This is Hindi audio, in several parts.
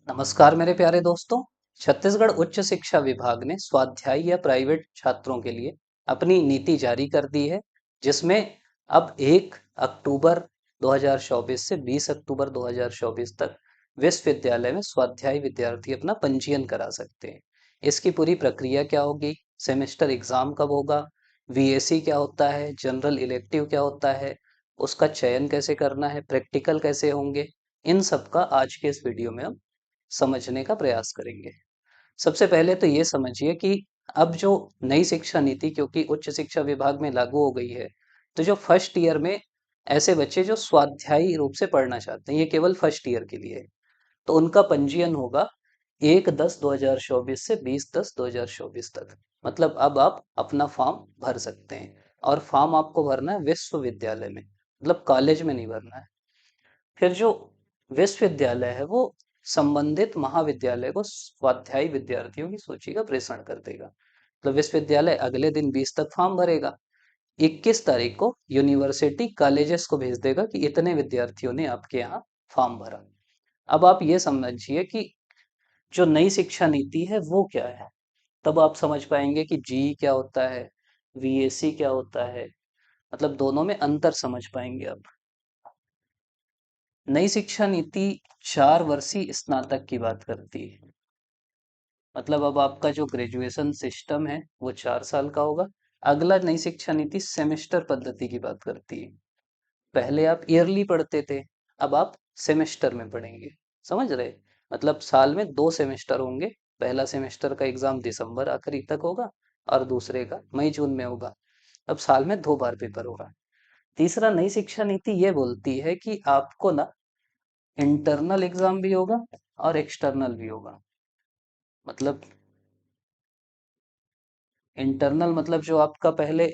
नमस्कार मेरे प्यारे दोस्तों। छत्तीसगढ़ उच्च शिक्षा विभाग ने स्वाध्याय या प्राइवेट छात्रों के लिए अपनी नीति जारी कर दी है, जिसमें अब 1 अक्टूबर 2024 से 20 अक्टूबर 2024 तक विश्वविद्यालय में स्वाध्याय विद्यार्थी अपना पंजीयन करा सकते हैं। इसकी पूरी प्रक्रिया क्या होगी, सेमेस्टर एग्जाम कब होगा, वीएसी क्या होता है, जनरल इलेक्टिव क्या होता है, उसका चयन कैसे करना है, प्रैक्टिकल कैसे होंगे, इन सब का आज के इस वीडियो में हम समझने का प्रयास करेंगे। सबसे पहले तो ये समझिए कि अब जो नई शिक्षा नीति क्योंकि उच्च शिक्षा विभाग में लागू हो गई है, तो जो फर्स्ट ईयर में ऐसे बच्चे जो स्वाध्यायी रूप से पढ़ना चाहते हैं, ये केवल फर्स्ट ईयर के लिए है, तो उनका पंजीयन होगा 1/10/2024 से 20/10/2024 तक। मतलब अब आप अपना फॉर्म भर सकते हैं, और फॉर्म आपको भरना है विश्वविद्यालय में, मतलब कॉलेज में नहीं भरना है। फिर जो विश्वविद्यालय है वो संबंधित महाविद्यालय को स्वाध्यायी विद्यार्थियों की सूची का प्रेषण कर देगा। मतलब विश्वविद्यालय अगले दिन 20 तक फॉर्म भरेगा, 21 तारीख को यूनिवर्सिटी कॉलेजेस को भेज देगा कि इतने विद्यार्थियों ने आपके यहाँ फॉर्म भरा। अब आप ये समझिए कि जो नई शिक्षा नीति है वो क्या है, तब आप समझ पाएंगे कि जी क्या होता है, वीएसी क्या होता है, मतलब दोनों में अंतर समझ पाएंगे आप। नई शिक्षा नीति 4 वर्षीय स्नातक की बात करती है। मतलब अब आपका जो ग्रेजुएशन सिस्टम है वो 4 साल का होगा। अगला नई शिक्षा नीति सेमेस्टर पद्धति की बात करती है। पहले आप ईयरली पढ़ते थे, अब आप सेमेस्टर में पढ़ेंगे। समझ रहे? मतलब साल में 2 सेमेस्टर होंगे। पहला सेमेस्टर का एग्जाम दिसंबर आखिरी तक होगा, और दूसरे का मई जून में होगा। अब साल में 2 बार पेपर होगा। तीसरा, नई शिक्षा नीति ये बोलती है कि आपको ना इंटरनल एग्जाम भी होगा और एक्सटर्नल भी होगा। मतलब इंटरनल मतलब जो आपका पहले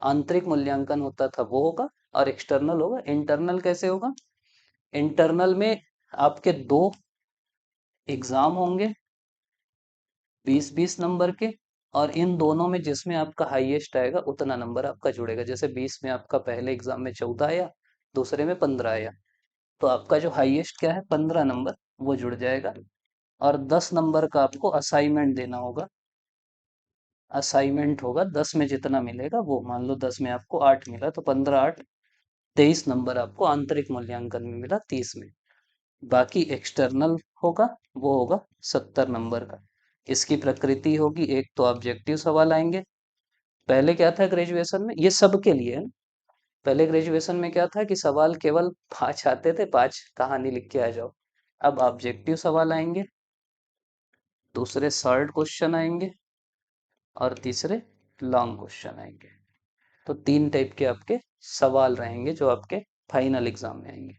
आंतरिक मूल्यांकन होता था वो होगा, और एक्सटर्नल होगा। इंटरनल कैसे होगा? इंटरनल में आपके 2 एग्जाम होंगे, 20-20 नंबर के, और इन दोनों में जिसमें आपका हाईएस्ट आएगा उतना नंबर आपका जुड़ेगा। जैसे 20 में आपका पहले एग्जाम में 14 आया, दूसरे में 15 आया, तो आपका जो हाईएस्ट क्या है, 15 नंबर, वो जुड़ जाएगा। और 10 नंबर का आपको असाइनमेंट देना होगा। असाइनमेंट होगा 10 में जितना मिलेगा वो, मान लो 10 में आपको 8 मिला, तो 15 8 23 नंबर आपको आंतरिक मूल्यांकन में मिला 30 में। बाकी एक्सटर्नल होगा, वो होगा 70 नंबर का। इसकी प्रकृति होगी, एक तो ऑब्जेक्टिव सवाल आएंगे। पहले क्या था ग्रेजुएशन में, ये सबके लिए है। पहले ग्रेजुएशन में क्या था कि सवाल केवल 5 आते थे, 5 कहानी लिख के आ जाओ। अब ऑब्जेक्टिव सवाल आएंगे, दूसरे शॉर्ट क्वेश्चन आएंगे, और तीसरे लॉन्ग क्वेश्चन आएंगे। तो 3 टाइप के आपके सवाल रहेंगे जो आपके फाइनल एग्जाम में आएंगे,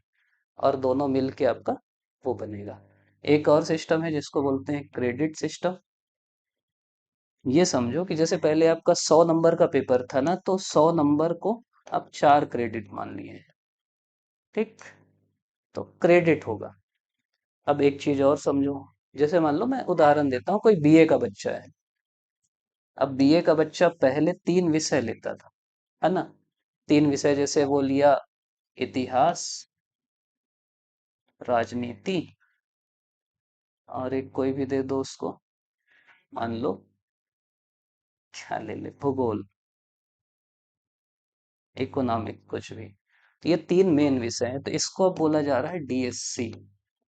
और दोनों मिल के आपका वो बनेगा। एक और सिस्टम है जिसको बोलते हैं क्रेडिट सिस्टम। ये समझो कि जैसे पहले आपका 100 नंबर का पेपर था ना, तो 100 नंबर को आप 4 क्रेडिट मान लिए हैं। ठीक, तो क्रेडिट होगा। अब एक चीज और समझो, जैसे मान लो मैं उदाहरण देता हूँ, कोई बीए का बच्चा है। अब बीए का बच्चा पहले 3 विषय लेता था, है ना? 3 विषय जैसे वो लिया, इतिहास, राजनीति, और एक कोई भी दे दो उसको, मान लो क्या ले ले, भूगोल, इकोनॉमिक, कुछ भी। तो ये 3 मेन विषय हैं, तो इसको अब बोला जा रहा है डीएससी,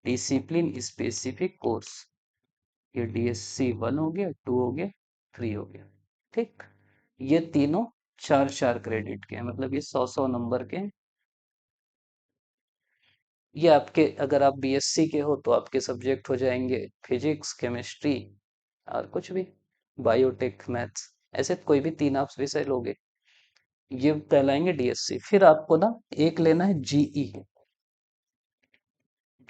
डिसिप्लिन स्पेसिफिक कोर्स। ये डीएससी 1 हो गया, 2 हो गया, 3 हो गया। ठीक, ये तीनों 4 4 क्रेडिट के हैं, मतलब ये 100 100 नंबर के हैं। ये आपके, अगर आप बीएससी के हो तो आपके सब्जेक्ट हो जाएंगे फिजिक्स, केमिस्ट्री, और कुछ भी, बायोटेक, मैथ्स, ऐसे कोई भी 3 आप विषय लोगे, ये कहलाएंगे डीएससी। फिर आपको ना एक लेना है जीई।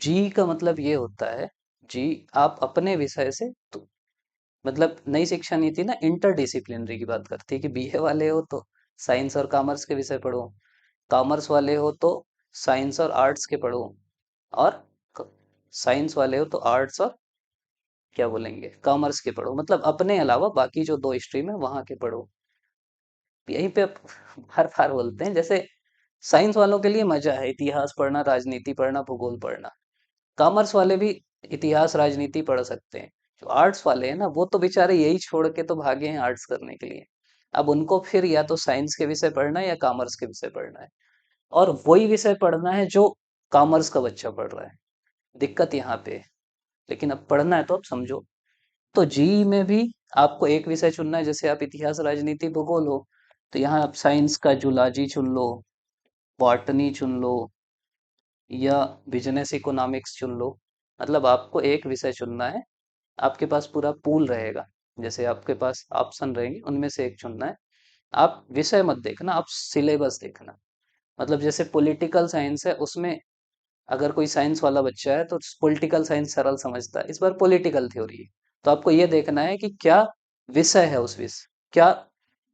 जी का मतलब ये होता है, जी आप अपने विषय से, तो मतलब नई शिक्षा नीति ना इंटरडिसिप्लिनरी की बात करती है कि बीए वाले हो तो साइंस और कॉमर्स के विषय पढ़ो, कॉमर्स वाले हो तो साइंस और आर्ट्स के पढ़ो, और साइंस वाले हो तो आर्ट्स और क्या बोलेंगे, कॉमर्स के पढ़ो। मतलब अपने अलावा बाकी जो 2 स्ट्रीम है वहां के पढ़ो। यहीं पे हर बार बोलते हैं, जैसे साइंस वालों के लिए मजा है इतिहास पढ़ना, राजनीति पढ़ना, भूगोल पढ़ना। कॉमर्स वाले भी इतिहास राजनीति पढ़ सकते हैं। जो आर्ट्स वाले हैं ना, वो तो बेचारे यही छोड़ के तो भागे हैं आर्ट्स करने के लिए। अब उनको फिर या तो साइंस के विषय पढ़ना है या कॉमर्स के विषय पढ़ना है, और वही विषय पढ़ना है जो कॉमर्स का बच्चा पढ़ रहा है। दिक्कत यहाँ पे है। लेकिन अब पढ़ना है तो अब समझो। तो जी में भी आपको एक विषय चुनना है, जैसे आप इतिहास राजनीति भूगोल हो, तो यहाँ आप साइंस का जूलॉजी चुन लो, बॉटनी चुन लो, या बिजनेस इकोनॉमिक्स चुन लो। मतलब आपको एक विषय चुनना है, आपके पास पूरा पूल रहेगा, जैसे आपके पास ऑप्शन रहेंगे, उनमें से एक चुनना है। आप विषय मत देखना, आप सिलेबस देखना। मतलब जैसे पॉलिटिकल साइंस है, उसमें अगर कोई साइंस वाला बच्चा है तो पॉलिटिकल साइंस सरल समझता है, इस बार पॉलिटिकल थ्योरी है, तो आपको ये देखना है कि क्या विषय है उस विषय, क्या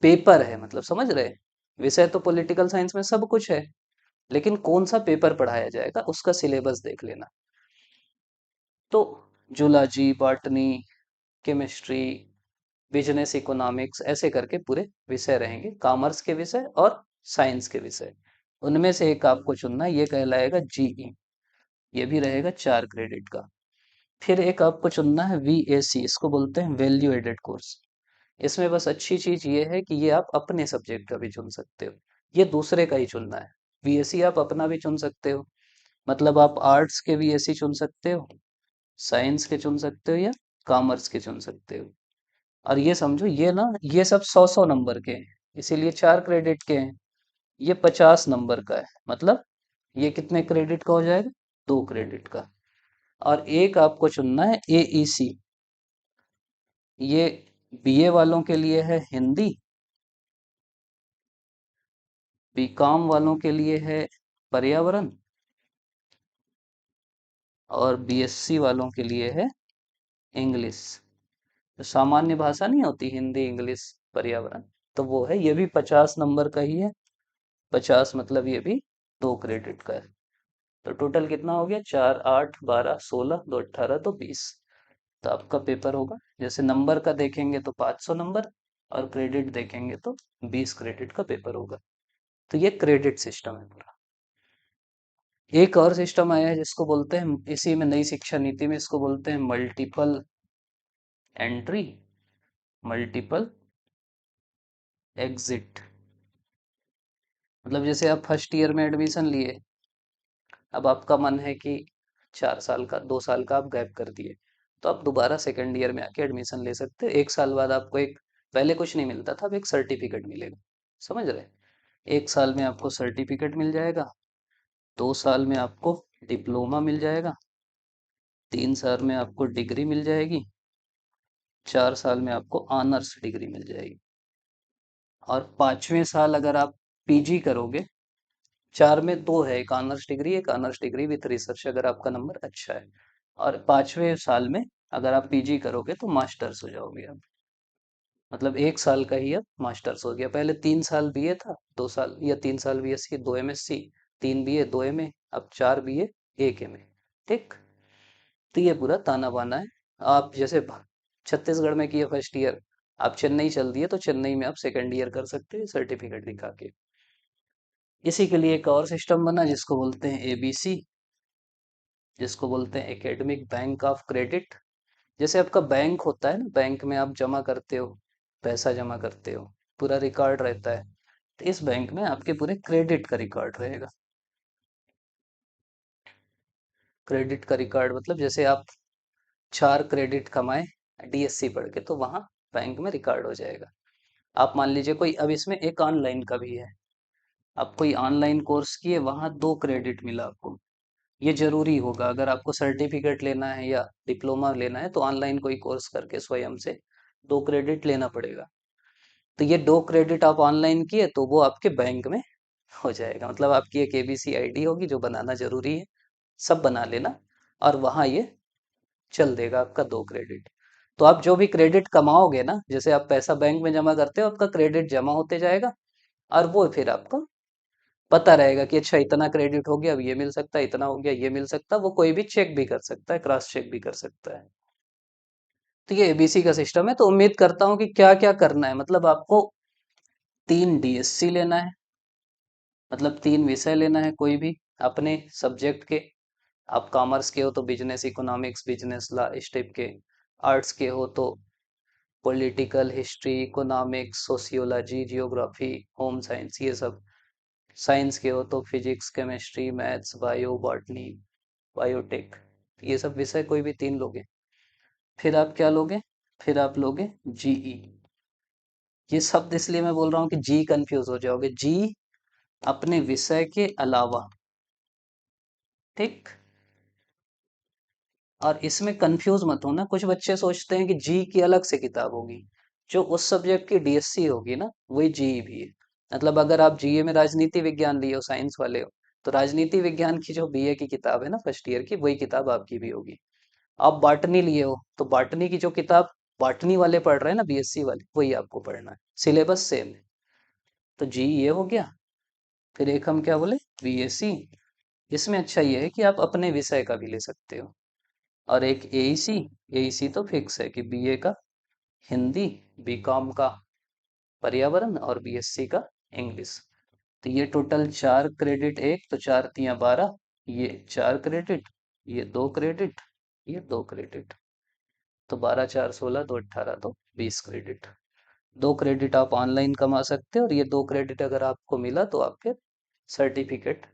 पेपर है, मतलब समझ रहे हैं? विषय तो पॉलिटिकल साइंस में सब कुछ है, लेकिन कौन सा पेपर पढ़ाया जाएगा उसका सिलेबस देख लेना। तो zoology, botany, chemistry, business economics, ऐसे करके पूरे विषय रहेंगे, कॉमर्स के विषय और साइंस के विषय। उनमें से एक आपको चुनना है, ये कहलाएगा जीई। ये भी रहेगा 4 क्रेडिट का। फिर एक आपको चुनना है वीएसी, इसको बोलते हैं वैल्यू एडेड कोर्स। इसमें बस अच्छी चीज ये है कि ये आप अपने सब्जेक्ट का भी चुन सकते हो, ये दूसरे का ही चुनना है। वीएसी आप अपना भी चुन सकते हो, मतलब आप आर्ट्स के वीएसी चुन सकते हो, साइंस के चुन सकते हो, या कॉमर्स के चुन सकते हो। और ये समझो, ये ना, ये सब 100-100 नंबर के हैं, इसीलिए 4 क्रेडिट के हैं। ये 50 नंबर का है, मतलब ये कितने क्रेडिट का हो जाएगा? 2 क्रेडिट का। और एक आपको चुनना है एईसी। ये बीए वालों के लिए है हिंदी, बीकॉम वालों के लिए है पर्यावरण, और बीएससी वालों के लिए है इंग्लिश। तो सामान्य भाषा नहीं होती, हिंदी, इंग्लिश, पर्यावरण, तो वो है। ये भी 50 नंबर का ही है। 50 मतलब ये भी 2 क्रेडिट का है। तो टोटल कितना हो गया? 4, 8, 12, 16, 2, 18, तो 20। तो आपका पेपर होगा, जैसे नंबर का देखेंगे तो 500 नंबर, और क्रेडिट देखेंगे तो 20 क्रेडिट का पेपर होगा। तो ये क्रेडिट सिस्टम है पूरा। एक और सिस्टम आया है जिसको बोलते हैं, इसी में नई शिक्षा नीति में इसको बोलते हैं मल्टीपल एंट्री, मल्टीपल एग्जिट। मतलब जैसे आप फर्स्ट ईयर में एडमिशन लिए, अब आपका मन है कि 4 साल का, 2 साल का आप गैप कर दिए, तो आप दोबारा सेकेंड ईयर में आके एडमिशन ले सकते हो। 1 साल बाद आपको एक, पहले कुछ नहीं मिलता था, अब एक सर्टिफिकेट मिलेगा। समझ रहे? 1 साल में आपको सर्टिफिकेट मिल जाएगा, 2 साल में आपको डिप्लोमा मिल जाएगा, 3 साल में आपको डिग्री मिल जाएगी, 4 साल में आपको ऑनर्स डिग्री मिल जाएगी, और 5वें साल अगर आप पीजी करोगे, 4 में 2 है, एक ऑनर्स डिग्री, एक ऑनर्स डिग्री विथ रिसर्च, अगर आपका नंबर अच्छा है। और 5वें साल में अगर आप पीजी करोगे तो मास्टर्स हो जाओगे आप। मतलब 1 साल का ही अब मास्टर्स हो गया। पहले 3 साल बीए था, 2 साल या 3 साल बीएससी, 2 एमएससी, 3 बीए, 2 एमए, अब 4 बीए, 1 एमए। ठीक। तो ये पूरा ताना बाना है। आप जैसे छत्तीसगढ़ में किए फर्स्ट ईयर, आप चेन्नई चल दिए तो चेन्नई में आप सेकंड ईयर कर सकते हैं सर्टिफिकेट दिखा के। इसी के लिए एक और सिस्टम बना जिसको बोलते हैं एबीसी, जिसको बोलते हैं एकेडमिक बैंक ऑफ क्रेडिट। जैसे आपका बैंक होता है ना, बैंक में आप जमा करते हो, पैसा जमा करते हो, पूरा रिकॉर्ड रहता है, तो इस बैंक में आपके पूरे क्रेडिट का रिकॉर्ड रहेगा। क्रेडिट का रिकॉर्ड मतलब जैसे आप 4 क्रेडिट कमाए डीएससी पढ़ के, तो वहाँ बैंक में रिकॉर्ड हो जाएगा। आप मान लीजिए कोई, अब इसमें एक ऑनलाइन का भी है, आप कोई ऑनलाइन कोर्स किए, वहाँ 2 क्रेडिट मिला आपको। ये जरूरी होगा, अगर आपको सर्टिफिकेट लेना है या डिप्लोमा लेना है तो ऑनलाइन कोई कोर्स करके स्वयं से 2 क्रेडिट लेना पड़ेगा। तो ये 2 क्रेडिट आप ऑनलाइन किए तो वो आपके बैंक में हो जाएगा। मतलब आपकी एक एबीसी आईडी होगी जो बनाना जरूरी है, सब बना लेना, और वहाँ ये चल देगा आपका 2 क्रेडिट। तो आप जो भी क्रेडिट कमाओगे ना, जैसे आप पैसा बैंक में जमा करते हो, आपका क्रेडिट जमा होते जाएगा, और वो फिर आपको पता रहेगा कि अच्छा इतना क्रेडिट हो गया, अब ये मिल सकता है, इतना हो गया, ये मिल सकता है। वो कोई भी चेक भी कर सकता है, क्रॉस चेक भी कर सकता है। तो ये एबीसी का सिस्टम है। तो उम्मीद करता हूँ कि क्या क्या करना है, मतलब आपको 3 डीएससी लेना है, मतलब 3 विषय लेना है कोई भी अपने सब्जेक्ट के, आप कॉमर्स के हो तो बिजनेस इकोनॉमिक्स, बिजनेस लॉ इस टाइप के। आर्ट्स के हो तो political, history, economics, sociology, geography, home science, ये सब। साइंस के हो तो physics, chemistry, maths, bio, botany, biotech, ये सब विषय कोई भी तीन लोगे। फिर आप क्या लोगे? फिर आप लोगे जीई। ये शब्द इसलिए मैं बोल रहा हूँ कि जी कंफ्यूज हो जाओगे। जी अपने विषय के अलावा, ठीक। और इसमें कंफ्यूज मत होना, कुछ बच्चे सोचते हैं कि जी की अलग से किताब होगी। जो उस सब्जेक्ट की डीएससी होगी ना, वही जीई भी है। मतलब अगर आप जीए में राजनीति विज्ञान लिए हो, साइंस वाले हो, तो राजनीति विज्ञान की जो बीए की किताब है ना फर्स्ट ईयर की, वही किताब आपकी भी होगी। आप बॉटनी लिए हो तो बॉटनी की जो किताब बॉटनी वाले पढ़ रहे हैं ना, बीएससी वाले, वही आपको पढ़ना है। सिलेबस सेम है। तो जी ये हो गया। फिर एक हम क्या बोले, बीएससी। इसमें अच्छा ये है कि आप अपने विषय का भी ले सकते हो। और एक एईसी। एईसी तो फिक्स है कि बीए का हिंदी, बीकॉम का पर्यावरण और बीएससी का इंग्लिश। तो ये टोटल 4 क्रेडिट, एक तो 4 × 3 = 12, ये 4 क्रेडिट, ये 2 क्रेडिट, ये 2 क्रेडिट। तो 12 × 4 = 16, 2 × 18, तो 20 क्रेडिट। 2 क्रेडिट आप ऑनलाइन कमा सकते हो, और ये 2 क्रेडिट अगर आपको मिला तो आप फिर सर्टिफिकेट,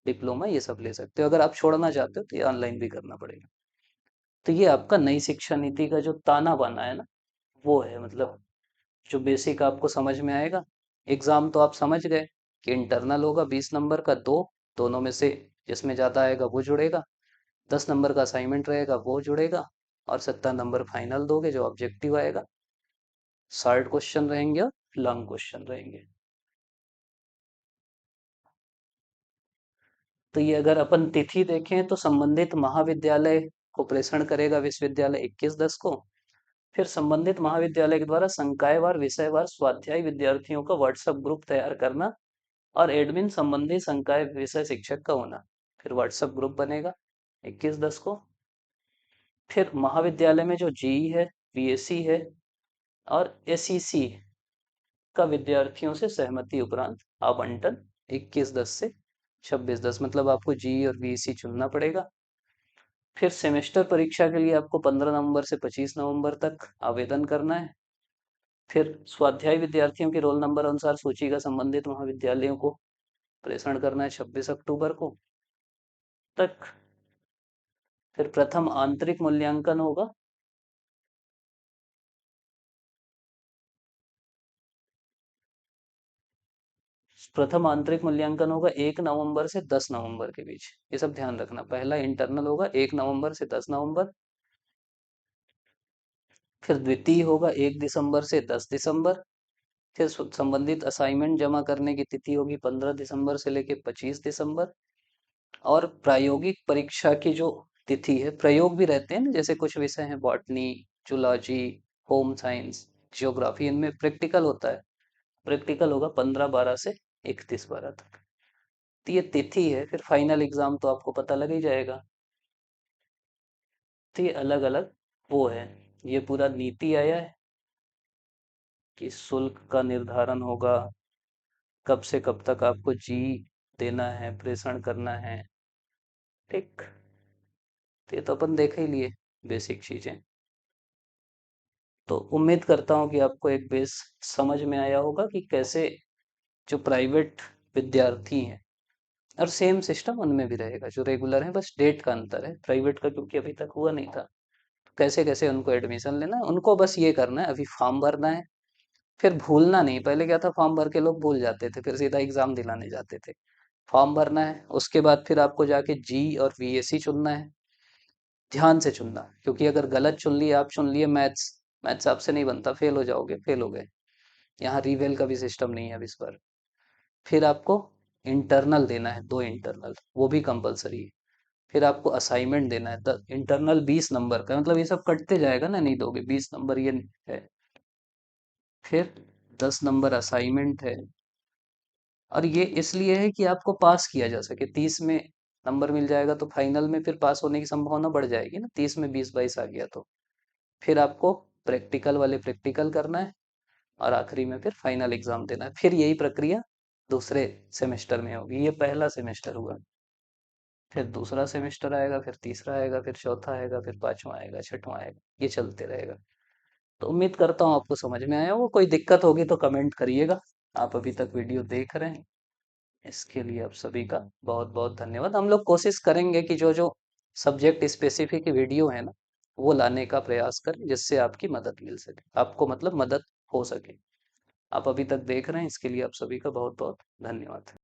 डिप्लोमा, ये सब ले सकते हो। अगर आप छोड़ना चाहते हो तो ये ऑनलाइन भी करना पड़ेगा। तो ये आपका नई शिक्षा नीति का जो ताना बाना है ना, वो है। मतलब जो बेसिक आपको समझ में आएगा। एग्जाम तो आप समझ गए कि इंटरनल होगा 20 नंबर का, दो, दोनों में से जिसमें ज्यादा आएगा वो जुड़ेगा। 10 नंबर का असाइनमेंट रहेगा, वो जुड़ेगा। और 70 नंबर फाइनल दोगे जो ऑब्जेक्टिव आएगा। शॉर्ट क्वेश्चन रहेंगे और लॉन्ग क्वेश्चन रहेंगे। तो ये अगर अपन तिथि देखें तो संबंधित महाविद्यालय को प्रेषण करेगा विश्वविद्यालय 21/10 को। फिर संबंधित महाविद्यालय के द्वारा संकायवार विषयवार स्वाध्याय विद्यार्थियों का व्हाट्सएप ग्रुप तैयार करना, और एडमिन संबंधित संकाय विषय शिक्षक का होना। फिर व्हाट्सएप ग्रुप बनेगा 21/10 को। फिर महाविद्यालय में जो जीई है, बीएससी है और एसईसी का विद्यार्थियों से सहमति उपरांत आवंटन 21/10 से 26/10, मतलब आपको जीई और बीएससी चुनना पड़ेगा। फिर सेमेस्टर परीक्षा के लिए आपको 15 नवंबर से 25 नवंबर तक आवेदन करना है। फिर स्वाध्याय विद्यार्थियों के रोल नंबर अनुसार सूची का संबंधित महाविद्यालयों को प्रेषण करना है 26 अक्टूबर को तक। फिर प्रथम आंतरिक मूल्यांकन होगा प्रथम आंतरिक मूल्यांकन होगा 1 नवंबर से 10 नवंबर के बीच। ये सब ध्यान रखना। पहला इंटरनल होगा 1 नवंबर से 10 नवंबर। फिर द्वितीय होगा 1 दिसंबर से 10 दिसंबर। फिर संबंधित असाइनमेंट जमा करने की तिथि होगी 15 दिसंबर से लेकर 25 दिसंबर। और प्रायोगिक परीक्षा की जो तिथि है, प्रयोग भी रहते हैं ना, जैसे कुछ विषय हैं botany, zoology, home science, geography, इनमें प्रैक्टिकल होता है। प्रैक्टिकल होगा 15/12 से 31/12 तक। तो ये तिथि है। फिर फाइनल एग्जाम तो आपको पता लग ही जाएगा। तो ये अलग अलग वो है। ये पूरा नीति आया है कि शुल्क का निर्धारण होगा, कब से कब तक आपको जी देना है, प्रेषण करना है, ठीक। तो ये तो अपन देख ही लिए बेसिक चीजें। तो उम्मीद करता हूँ कि आपको एक बेस समझ में आया होगा कि कैसे जो प्राइवेट विद्यार्थी हैं, और सेम सिस्टम उनमें भी रहेगा जो रेगुलर है, बस डेट का अंतर है प्राइवेट का, क्योंकि अभी तक हुआ नहीं था। तो कैसे कैसे उनको एडमिशन लेना है, उनको बस ये करना है, अभी फॉर्म भरना है। फिर भूलना नहीं। पहले क्या था, फॉर्म भर के लोग भूल जाते थे, फिर सीधा एग्जाम दिलाने जाते थे। फॉर्म भरना है, उसके बाद फिर आपको जाके जी और बीएससी चुनना है। ध्यान से चुनना, क्योंकि अगर गलत चुन लिए, आप चुन लिए मैथ्स, मैथ्स आपसे नहीं बनता, फेल हो जाओगे, फेल हो गए। यहाँ रीवेल का भी सिस्टम नहीं है अब इस बार। फिर आपको इंटरनल देना है, 2 इंटरनल, वो भी कंपलसरी है। फिर आपको असाइनमेंट देना है, इंटरनल 20 नंबर का, मतलब ये सब कटते जाएगा ना, नहीं दोगे 20 नंबर ये है। फिर 10 नंबर असाइनमेंट है। और ये इसलिए है कि आपको पास किया जा सके। 30 में नंबर मिल जाएगा तो फाइनल में फिर पास होने की संभावना बढ़ जाएगी ना, 30 में 20-22 आ गया तो। फिर आपको प्रैक्टिकल वाले प्रैक्टिकल करना है, और आखिरी में फिर फाइनल एग्जाम देना है। फिर यही प्रक्रिया दूसरे सेमेस्टर में होगी। ये पहला सेमेस्टर हुआ। फिर दूसरा सेमेस्टर आएगा, फिर तीसरा आएगा, फिर चौथा आएगा, फिर पांचवा आएगा, छठवां आएगा, ये चलते रहेगा। तो उम्मीद करता हूँ आपको समझ में आया हो। कोई दिक्कत होगी तो कमेंट करिएगा। आप अभी तक वीडियो देख रहे हैं, इसके लिए आप सभी का बहुत बहुत धन्यवाद। हम लोग कोशिश करेंगे कि जो जो सब्जेक्ट स्पेसिफिक वीडियो है ना, वो लाने का प्रयास करें, जिससे आपकी मदद मिल सके, आपको मतलब मदद हो सके। आप अभी तक देख रहे हैं, इसके लिए आप सभी का बहुत बहुत धन्यवाद।